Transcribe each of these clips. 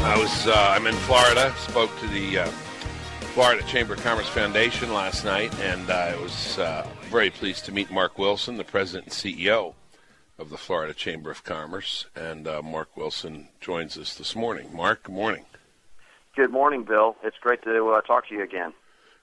I'm in Florida. Spoke to the Florida Chamber of Commerce Foundation last night, and I was very pleased to meet Mark Wilson, the president and CEO of the Florida Chamber of Commerce. And Mark Wilson joins us this morning. Mark, good morning. Good morning, Bill. It's great to talk to you again.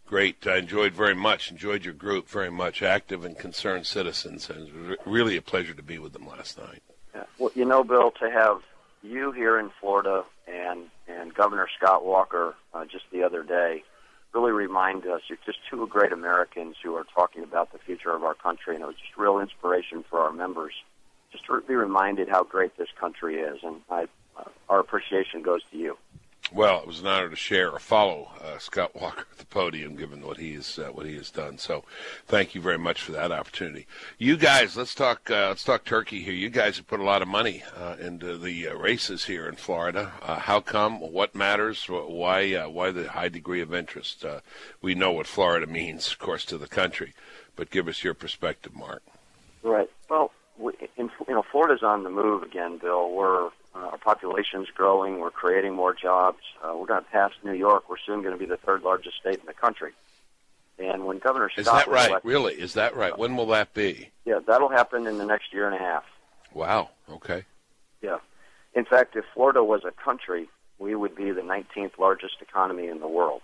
Great. I enjoyed your group very much, active and concerned citizens, and it was really a pleasure to be with them last night. Yeah. Well, Bill, to have you here in Florida and Governor Scott Walker just the other day really remind us you're just two great Americans who are talking about the future of our country, and it was just real inspiration for our members just to be reminded how great this country is, and our appreciation goes to you. Well, it was an honor to share or follow Scott Walker at the podium, given what he has done. So, thank you very much for that opportunity. You guys, let's talk turkey here. You guys have put a lot of money into the races here in Florida. How come? What matters? Why the high degree of interest? We know what Florida means, of course, to the country, but give us your perspective, Mark. Right. Well, Florida's on the move again, Bill. Our population's growing. We're creating more jobs. We're going to pass New York. We're soon going to be the third largest state in the country. And when Governor Scott... Is that right? Really? Is that right? When will that be? Yeah, that'll happen in the next year and a half. Wow. Okay. Yeah. In fact, if Florida was a country, we would be the 19th largest economy in the world.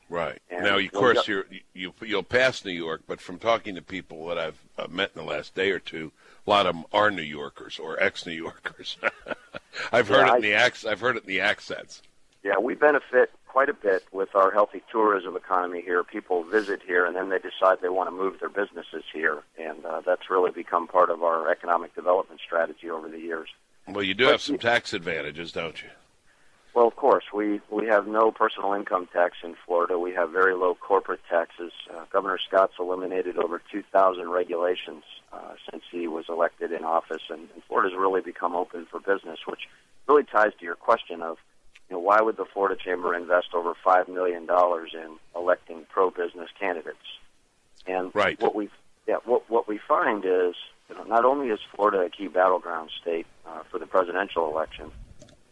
Right. And now, of course, you'll pass New York, but from talking to people that I've met in the last day or two, a lot of them are New Yorkers or ex-New Yorkers. I've heard it in the accents. Yeah, we benefit quite a bit with our healthy tourism economy here. People visit here, and then they decide they want to move their businesses here, and that's really become part of our economic development strategy over the years. Well, you do have some tax advantages, don't you? Well, of course. We have no personal income tax in Florida. We have very low corporate taxes. Governor Scott's eliminated over 2,000 regulations since he was elected in office, and Florida's really become open for business, which really ties to your question of, why would the Florida Chamber invest over $5 million in electing pro-business candidates? And right. what we find is, not only is Florida a key battleground state for the presidential election,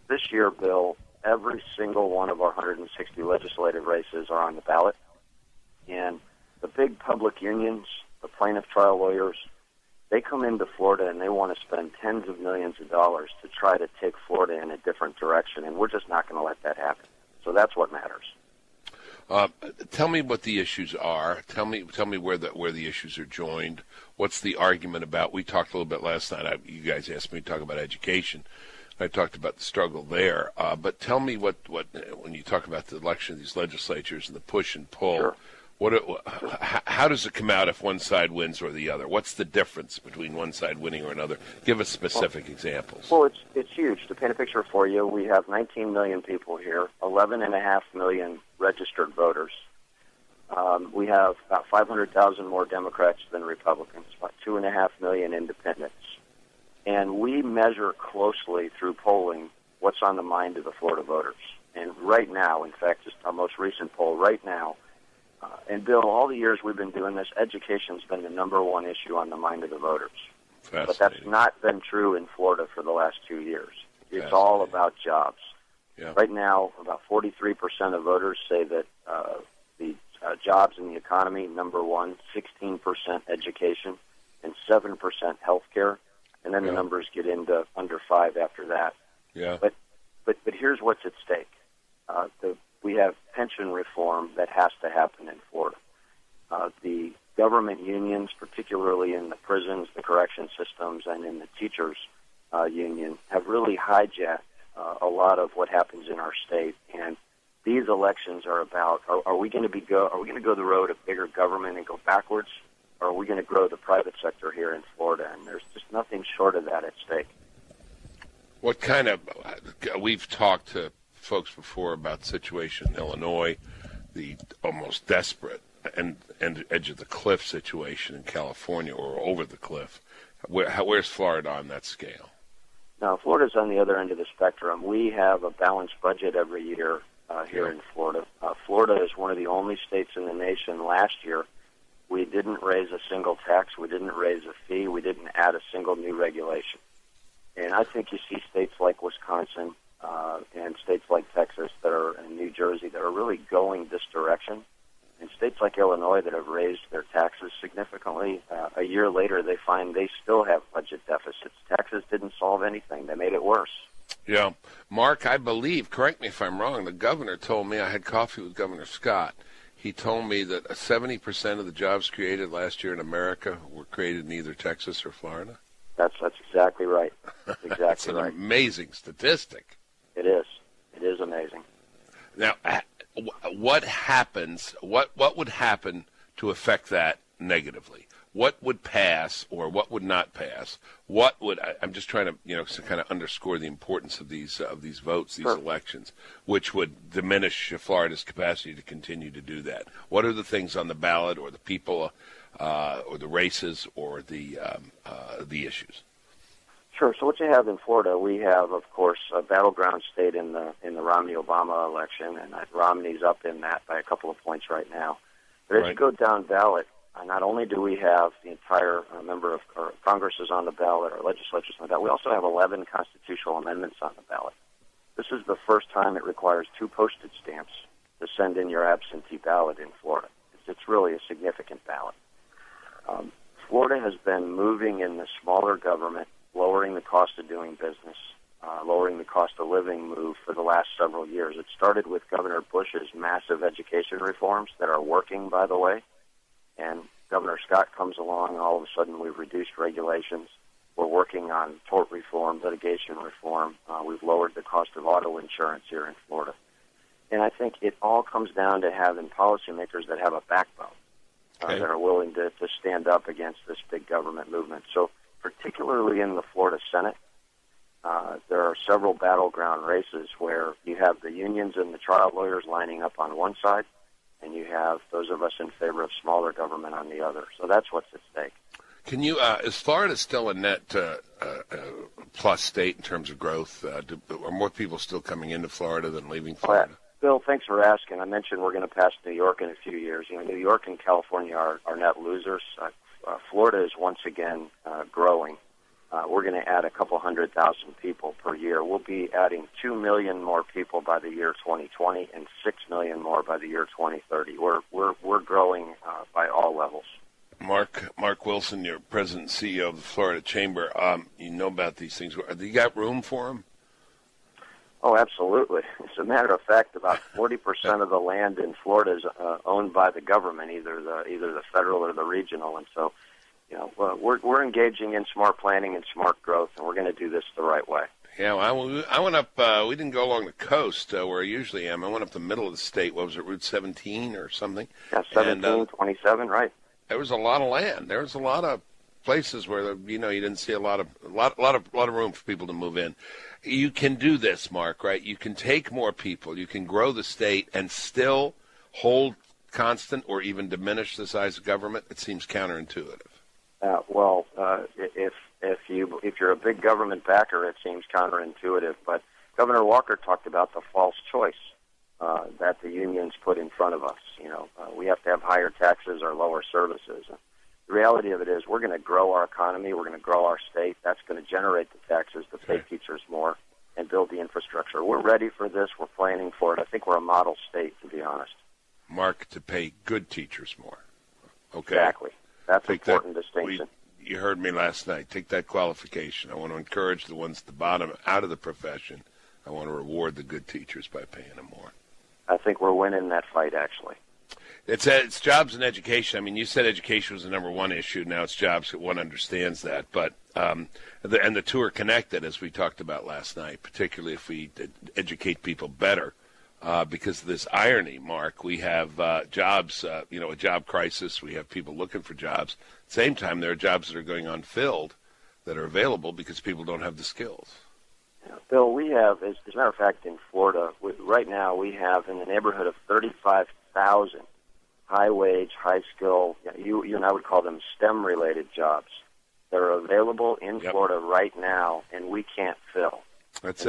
this year, Bill, every single one of our 160 legislative races are on the ballot. And the big public unions, the plaintiff trial lawyers, they come into Florida and they want to spend tens of millions of dollars to try to take Florida in a different direction, and we're just not going to let that happen. So that's what matters. Tell me what the issues are. Tell me where the issues are joined. What's the argument about? We talked a little bit last night. You guys asked me to talk about education. I talked about the struggle there, but tell me what when you talk about the election of these legislatures and the push and pull, sure. How does it come out if one side wins or the other? What's the difference between one side winning or another? Give us specific examples. Well, it's huge. To paint a picture for you, we have 19 million people here, 11.5 million registered voters. We have about 500,000 more Democrats than Republicans, about 2.5 million independents. And we measure closely through polling what's on the mind of the Florida voters. And right now, in fact, just our most recent poll right now, and Bill, all the years we've been doing this, education's been the number one issue on the mind of the voters. But that's not been true in Florida for the last 2 years. It's all about jobs. Yeah. Right now, about 43% of voters say that the jobs in the economy, number one, 16% education, and 7% health care. And then the numbers get into under 5 after that. Yeah. But here's what's at stake. We have pension reform that has to happen in Florida. The government unions, particularly in the prisons, the correction systems, and in the teachers union, have really hijacked a lot of what happens in our state. And these elections are about: are we going to go the road of bigger government and go backwards? Or are we going to grow the private sector here in Florida? And there's just nothing short of that at stake. What kind of, we've talked to folks before about the situation in Illinois, the almost desperate and edge of the cliff situation in California, or over the cliff. Where's Florida on that scale? Now, Florida's on the other end of the spectrum. We have a balanced budget every year here in Florida. Florida is one of the only states in the nation last year. We didn't raise a single tax. We didn't raise a fee. We didn't add a single new regulation. And I think you see states like Wisconsin, and states like Texas and New Jersey that are really going this direction. And states like Illinois that have raised their taxes significantly, a year later they find they still have budget deficits. Taxes didn't solve anything. They made it worse. Yeah. Mark, I believe, correct me if I'm wrong, the governor told me, I had coffee with Governor Scott, he told me that 70% of the jobs created last year in America were created in either Texas or Florida. That's exactly right. That's exactly That's an right. amazing statistic. It is. It is amazing. Now, what happens? What would happen to affect that negatively? What would pass or what would not pass? What would I'm just trying to kind of underscore the importance of these votes, these elections, which would diminish Florida's capacity to continue to do that. What are the things on the ballot, or the people, or the races, or the issues? Sure. So what you have in Florida, we have, of course, a battleground state in the Romney-Obama election, and Romney's up in that by a couple of points right now. But as you go down ballot, not only do we have the entire member of Congress is on the ballot, or legislatures on the ballot, we also have 11 constitutional amendments on the ballot. This is the first time it requires 2 postage stamps to send in your absentee ballot in Florida. It's really a significant ballot. Florida has been moving in the smaller government, lowering the cost of doing business, lowering the cost of living move for the last several years. It started with Governor Bush's massive education reforms that are working, by the way. And Governor Scott comes along, and all of a sudden we've reduced regulations. We're working on tort reform, litigation reform. We've lowered the cost of auto insurance here in Florida. And I think it all comes down to having policymakers that have a backbone, that are willing to stand up against this big government movement. So particularly in the Florida Senate, there are several battleground races where you have the unions and the trial lawyers lining up on one side, and you have those of us in favor of smaller government on the other. So that's what's at stake. Can you, is Florida still a net plus state in terms of growth? Are more people still coming into Florida than leaving Florida? Bill, thanks for asking. I mentioned we're going to pass New York in a few years. New York and California are net losers. Florida is once again growing. We're going to add a couple 100,000 people per year. We'll be adding 2 million more people by the year 2020 and 6 million more by the year 2030. We're growing by all levels. Mark Wilson, you're president and CEO of the Florida Chamber. You know about these things. Do you got room for them? Oh, absolutely. As a matter of fact, about 40% of the land in Florida is owned by the government, either the federal or the regional, and so we're engaging in smart planning and smart growth, and we're going to do this the right way. Yeah, well, I went up. We didn't go along the coast where I usually am. I went up the middle of the state. What was it, Route 17 or something? Yeah, 17, 27, right. There was a lot of land. There was a lot of places where you didn't see a lot of room for people to move in. You can do this, Mark, right? You can take more people. You can grow the state and still hold constant or even diminish the size of government. It seems counterintuitive. If you're a big government backer, it seems counterintuitive. But Governor Walker talked about the false choice that the unions put in front of us. We have to have higher taxes or lower services. The reality of it is we're going to grow our economy. We're going to grow our state. That's going to generate the taxes to pay teachers more and build the infrastructure. We're ready for this. We're planning for it. I think we're a model state, to be honest. Mark, to pay good teachers more. Okay. Exactly. That's an important distinction. You heard me last night. Take that qualification. I want to encourage the ones at the bottom out of the profession. I want to reward the good teachers by paying them more. I think we're winning that fight, actually. It's jobs and education. I mean, you said education was the number one issue. Now it's jobs. One understands that. But the two are connected, as we talked about last night, particularly if we educate people better. Because of this irony, Mark, we have jobs, a job crisis. We have people looking for jobs. At the same time, there are jobs that are going unfilled that are available because people don't have the skills. Bill, we have, as a matter of fact, in Florida, right now we have in the neighborhood of 35,000 high-wage, high-skill, you and I would call them STEM-related jobs that are available in Florida right now, and we can't fill. That's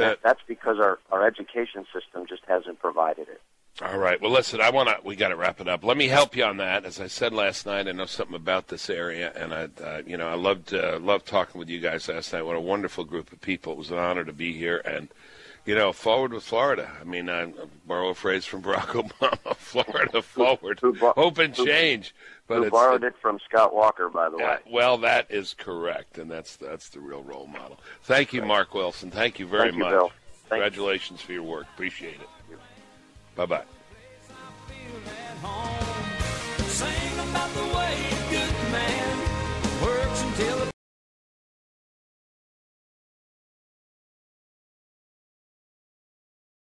because our education system just hasn't provided it. All right. Well, listen, we got to wrap it up. Let me help you on that. As I said last night, I know something about this area, and I loved talking with you guys last night. What a wonderful group of people. It was an honor to be here, and Forward with Florida. I mean, I borrow a phrase from Barack Obama, Florida forward. Hope and change. But who borrowed it from Scott Walker, by the way. Well, that is correct, and that's the real role model. Thank you, Mark Wilson. Thank you very much. Bill. Congratulations for your work. Appreciate it. Bye-bye.